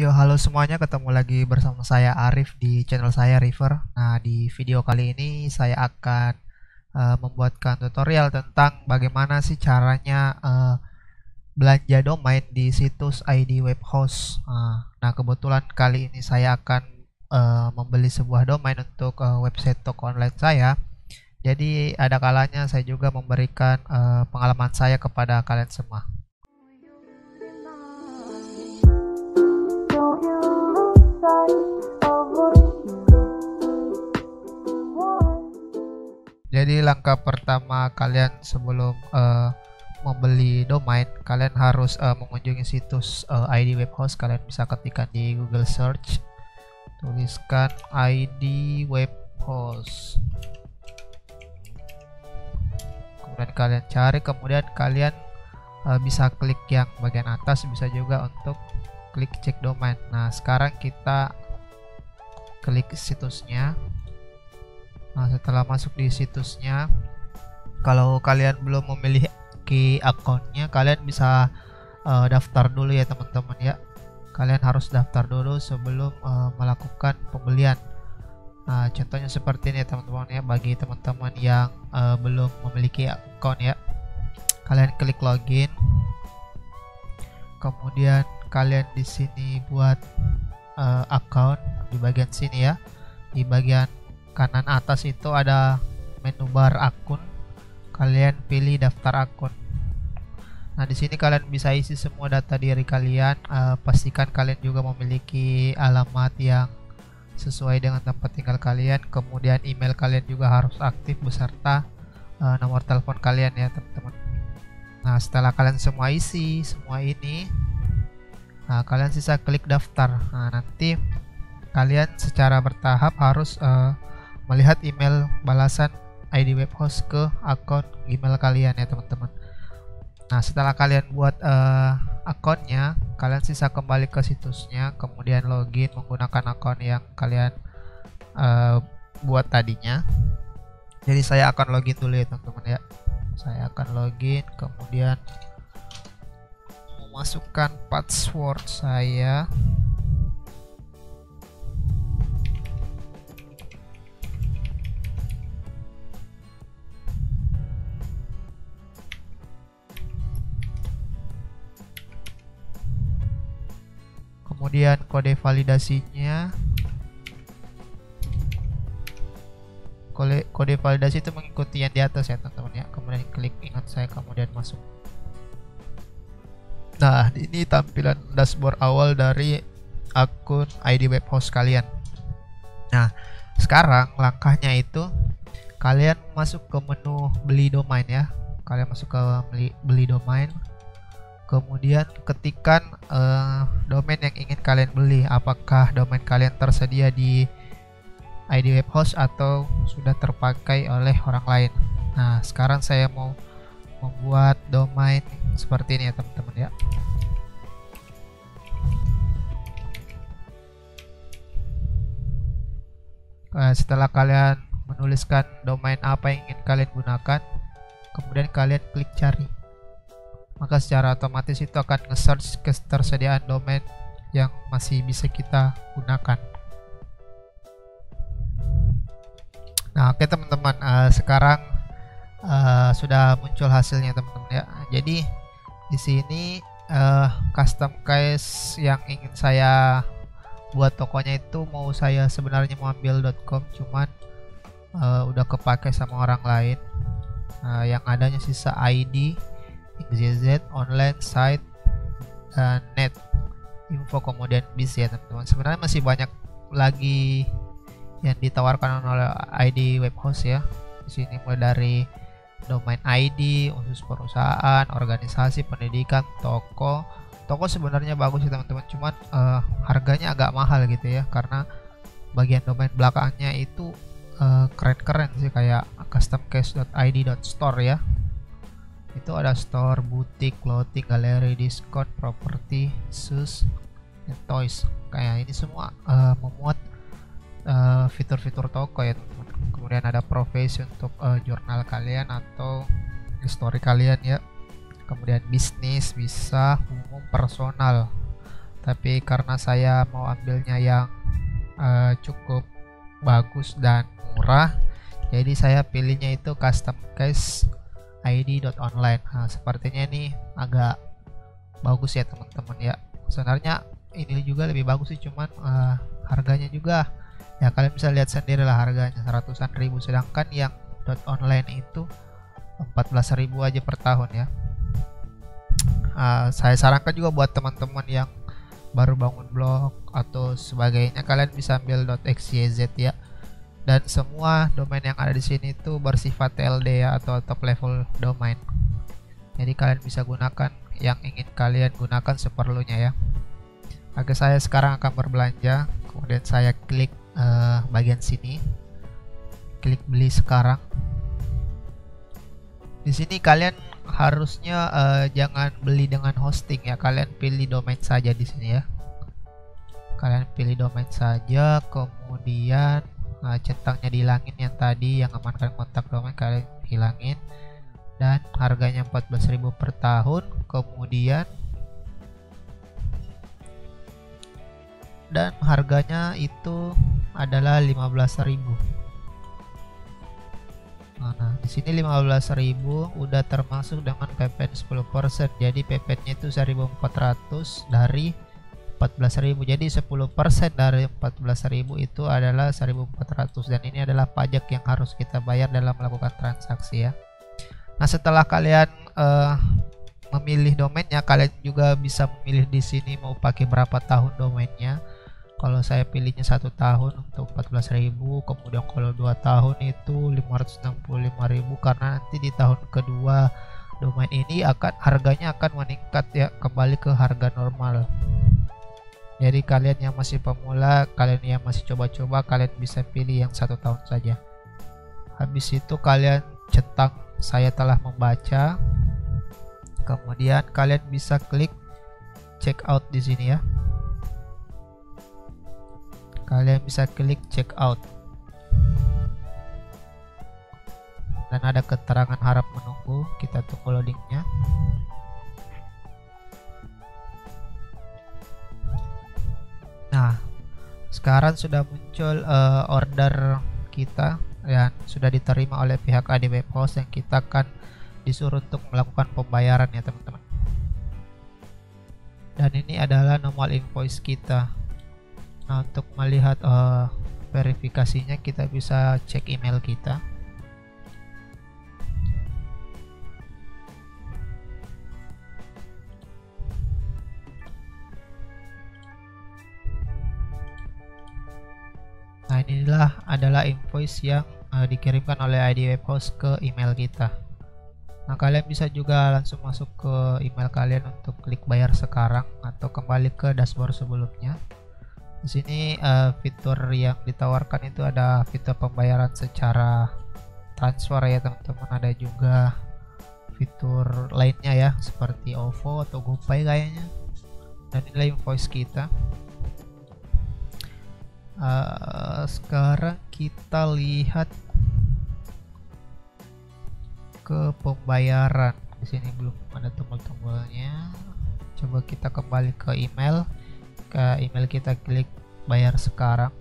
Yo, halo semuanya, ketemu lagi bersama saya Arif di channel saya River. Nah, di video kali ini saya akan membuatkan tutorial tentang bagaimana sih caranya belanja domain di situs ID web host. Nah, kebetulan kali ini saya akan membeli sebuah domain untuk website toko online saya. Jadi ada kalanya saya juga memberikan pengalaman saya kepada kalian semua. Jadi langkah pertama kalian sebelum membeli domain, kalian harus mengunjungi situs ID web host. Kalian bisa ketikkan di Google Search, tuliskan ID web host, kemudian kalian cari, kemudian kalian bisa klik yang bagian atas, bisa juga untuk klik cek domain. Nah, sekarang kita klik situsnya. Nah, setelah masuk di situsnya, kalau kalian belum memiliki akunnya, kalian bisa daftar dulu ya teman-teman ya. Kalian harus daftar dulu sebelum melakukan pembelian. Nah, contohnya seperti ini teman-teman ya. Bagi teman-teman yang belum memiliki akun ya, kalian klik login. Kemudian kalian di sini buat akun di bagian sini ya. Di bagian kanan atas itu ada menu bar akun. Kalian pilih daftar akun. Nah, di sini kalian bisa isi semua data diri kalian. Pastikan kalian juga memiliki alamat yang sesuai dengan tempat tinggal kalian. Kemudian email kalian juga harus aktif beserta nomor telepon kalian ya teman-teman. Nah, setelah kalian semua isi semua ini, nah kalian sisa klik daftar. Nah, nanti kalian secara bertahap harus melihat email balasan ID web host ke akun Gmail kalian ya teman-teman. Nah, setelah kalian buat akunnya, kalian sisa kembali ke situsnya, kemudian login menggunakan akun yang kalian buat tadinya. Jadi saya akan login dulu ya teman-teman ya. Saya akan login, kemudian memasukkan password saya. Kemudian kode validasinya, kode validasi itu mengikuti yang di atas ya teman-teman ya. Kemudian klik ingat saya, kemudian masuk. Nah, ini tampilan dashboard awal dari akun ID web host kalian. Nah, sekarang langkahnya itu kalian masuk ke menu beli domain ya. Kalian masuk ke beli domain. Kemudian ketikkan domain yang ingin kalian beli. Apakah domain kalian tersedia di ID web host atau sudah terpakai oleh orang lain. Nah, sekarang saya mau membuat domain seperti ini ya teman-teman ya. Setelah kalian menuliskan domain apa yang ingin kalian gunakan, kemudian kalian klik cari. Maka secara otomatis itu akan nge-search ketersediaan domain yang masih bisa kita gunakan. Nah, oke teman-teman, sekarang sudah muncul hasilnya teman-teman ya. Jadi di sini custom case yang ingin saya buat tokonya itu mau saya sebenarnya mau ambil .com, cuman udah kepake sama orang lain. Yang adanya sisa ID, XYZ, online, site, net, info, kemudian bis ya teman-teman. Sebenarnya masih banyak lagi yang ditawarkan oleh ID web host ya. Di sini mulai dari domain ID, khusus perusahaan, organisasi, pendidikan, toko. Toko sebenarnya bagus ya teman-teman, cuman harganya agak mahal gitu ya, karena bagian domain belakangnya itu keren-keren sih, kayak customcase.id.store ya. Itu ada store, butik, clothing, galeri, diskon, properti, shoes, dan toys. Kayak ini semua memuat fitur-fitur toko ya teman-teman. Kemudian ada profesi untuk jurnal kalian atau story kalian ya. Kemudian bisnis, bisa umum, personal. tapi karena saya mau ambilnya yang cukup bagus dan murah, jadi saya pilihnya itu custom case id.online. Nah, sepertinya ini agak bagus ya teman-teman ya. Sebenarnya ini juga lebih bagus sih, cuman harganya juga ya kalian bisa lihat sendiri lah, harganya ratusan ribu, sedangkan yang .online itu 14.000 aja per tahun ya. Saya sarankan juga buat teman-teman yang baru bangun blog atau sebagainya, kalian bisa ambil .xyz ya. Dan semua domain yang ada di sini itu bersifat TLD ya, atau top level domain. Jadi kalian bisa gunakan yang ingin kalian gunakan seperlunya ya. Oke, saya sekarang akan berbelanja, kemudian saya klik bagian sini, klik beli sekarang. Di sini kalian harusnya jangan beli dengan hosting ya, kalian pilih domain saja di sini ya. Kalian pilih domain saja, kemudian centangnya dihilangin, yang tadi yang amankan kontak domain kalian hilangin, dan harganya 14.000 per tahun. Kemudian dan harganya itu adalah 15.000. Nah, di sini 15.000 udah termasuk dengan PPN 10%. Jadi PPN-nya itu 1.400 dari 14.000. Jadi 10% dari 14.000 itu adalah 1.400, dan ini adalah pajak yang harus kita bayar dalam melakukan transaksi ya. Nah, setelah kalian memilih domainnya, kalian juga bisa memilih di sini mau pakai berapa tahun domainnya. Kalau saya pilihnya 1 tahun untuk 14.000, kemudian kalau 2 tahun itu 565.000, karena nanti di tahun kedua domain ini harganya akan meningkat ya, kembali ke harga normal. Jadi kalian yang masih pemula, kalian yang masih coba-coba, kalian bisa pilih yang 1 tahun saja. Habis itu kalian centang saya telah membaca, kemudian kalian bisa klik check out di sini ya. Kalian bisa klik check out, dan ada keterangan harap menunggu, kita tunggu loadingnya. Nah, sekarang sudah muncul order kita dan sudah diterima oleh pihak ADW Pos, yang kita akan disuruh untuk melakukan pembayaran ya teman-teman. Dan ini adalah nomor invoice kita. Nah, untuk melihat verifikasinya kita bisa cek email kita. Nah, inilah adalah invoice yang dikirimkan oleh ID Webhouse ke email kita. Nah, kalian bisa juga langsung masuk ke email kalian untuk klik bayar sekarang atau kembali ke dashboard sebelumnya. Di sini fitur yang ditawarkan itu ada fitur pembayaran secara transfer ya teman-teman. Ada juga fitur lainnya ya, seperti OVO atau GoPay kayaknya. Dan inilah invoice kita. Sekarang kita lihat ke pembayaran. Di sini belum ada tombol-tombolnya. Coba kita kembali ke email. Ke email kita klik bayar sekarang.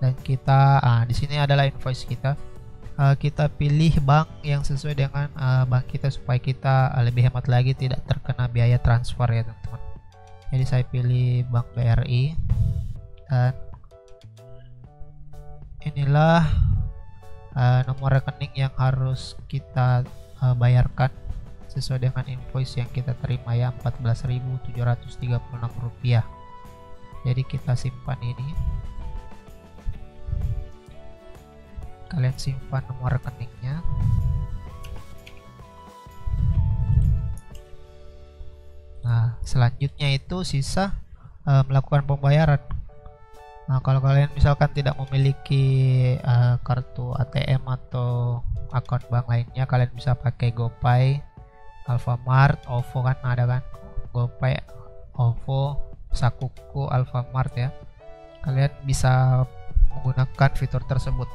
Dan kita di sini adalah invoice kita. Kita pilih bank yang sesuai dengan bank kita supaya kita lebih hemat lagi, tidak terkena biaya transfer ya teman-teman. Jadi saya pilih Bank BRI, dan inilah nomor rekening yang harus kita bayarkan sesuai dengan invoice yang kita terima ya, Rp14.736. Jadi kita simpan ini, kalian simpan nomor rekeningnya. Nah, selanjutnya itu sisa melakukan pembayaran. Nah, kalau kalian misalkan tidak memiliki kartu ATM atau akun bank lainnya, kalian bisa pakai GoPay, Alfamart, OVO kan ada kan, GoPay, OVO, Sakuku, Alfamart ya. Kalian bisa menggunakan fitur tersebut.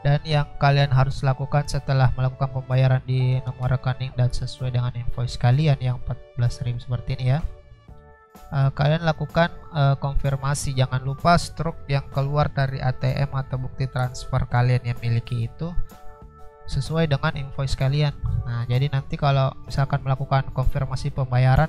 Dan yang kalian harus lakukan setelah melakukan pembayaran di nomor rekening dan sesuai dengan invoice kalian yang 14.000 seperti ini ya, kalian lakukan konfirmasi. Jangan lupa struk yang keluar dari ATM atau bukti transfer kalian yang miliki itu sesuai dengan invoice kalian. Nah, jadi nanti kalau misalkan melakukan konfirmasi pembayaran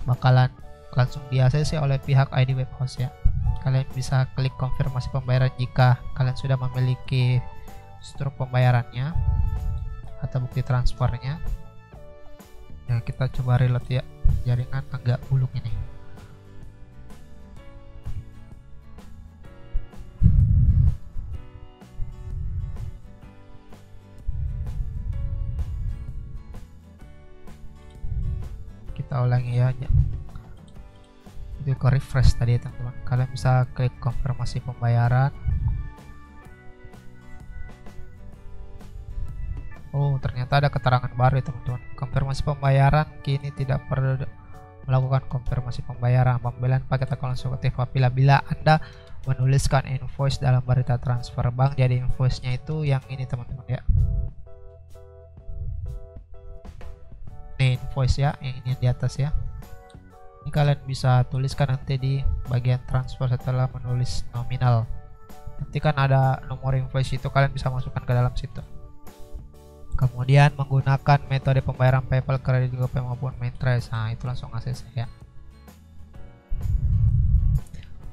bakalan langsung di ACC oleh pihak ID Web Host ya. Kalian bisa klik konfirmasi pembayaran jika kalian sudah memiliki struk pembayarannya atau bukti transfernya. Ya, kita coba reload ya, jaringan agak buluk ini. Kita ulangi ya, itu ke refresh tadi ya teman-teman. Kalian bisa klik konfirmasi pembayaran. Oh, ternyata ada keterangan baru ya teman-teman. Konfirmasi pembayaran kini tidak perlu melakukan konfirmasi pembayaran pembelian paket akun eksekutif apabila Anda menuliskan invoice dalam berita transfer bank. Jadi invoice-nya itu yang ini teman-teman ya. Nih invoice ya, yang ini di atas ya. Ini kalian bisa tuliskan nanti di bagian transfer setelah menulis nominal. Nanti kan ada nomor invoice itu, kalian bisa masukkan ke dalam situ. Kemudian menggunakan metode pembayaran PayPal, kredit, GoPay maupun Maintrex. Nah, itu langsung akses ya.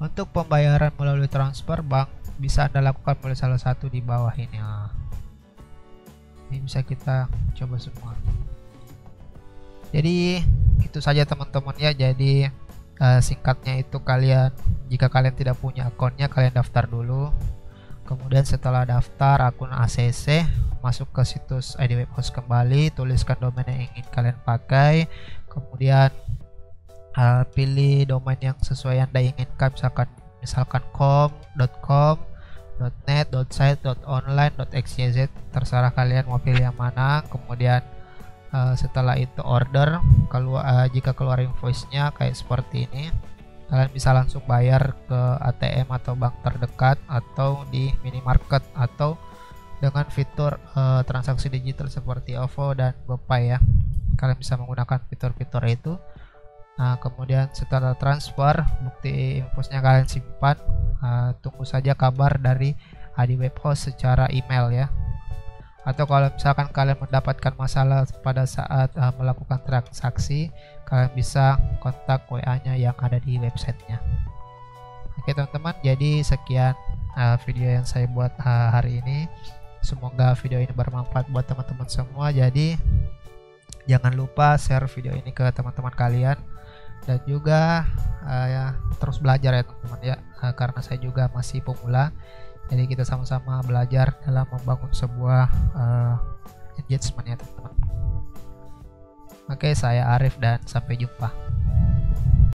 Untuk pembayaran melalui transfer bank bisa Anda lakukan melalui salah satu di bawah ini. Nah, ini bisa kita coba semua. Jadi itu saja teman-teman ya. Jadi singkatnya itu, kalian jika kalian tidak punya akunnya, kalian daftar dulu. Kemudian setelah daftar akun ACC, masuk ke situs ID Web Host kembali, tuliskan domain yang ingin kalian pakai, kemudian pilih domain yang sesuai Anda inginkan, misalkan com, .net, .site, .online, .xyz, terserah kalian mau pilih yang mana. Kemudian setelah itu order, jika keluar invoice-nya kayak seperti ini, kalian bisa langsung bayar ke ATM atau bank terdekat atau di minimarket atau dengan fitur transaksi digital seperti OVO dan GoPay ya. Kalian bisa menggunakan fitur-fitur itu. Nah, kemudian setelah transfer, bukti invoice-nya kalian simpan. Tunggu saja kabar dari ID Web Host secara email ya. Atau kalau misalkan kalian mendapatkan masalah pada saat melakukan transaksi, kalian bisa kontak WA-nya yang ada di websitenya. Oke teman-teman, jadi sekian video yang saya buat hari ini. Semoga video ini bermanfaat buat teman-teman semua. Jadi jangan lupa share video ini ke teman-teman kalian, dan juga ya, terus belajar ya teman-teman ya, karena saya juga masih pemula. Jadi kita sama-sama belajar dalam membangun sebuah engagement ya teman-teman. Oke, saya Arif dan sampai jumpa.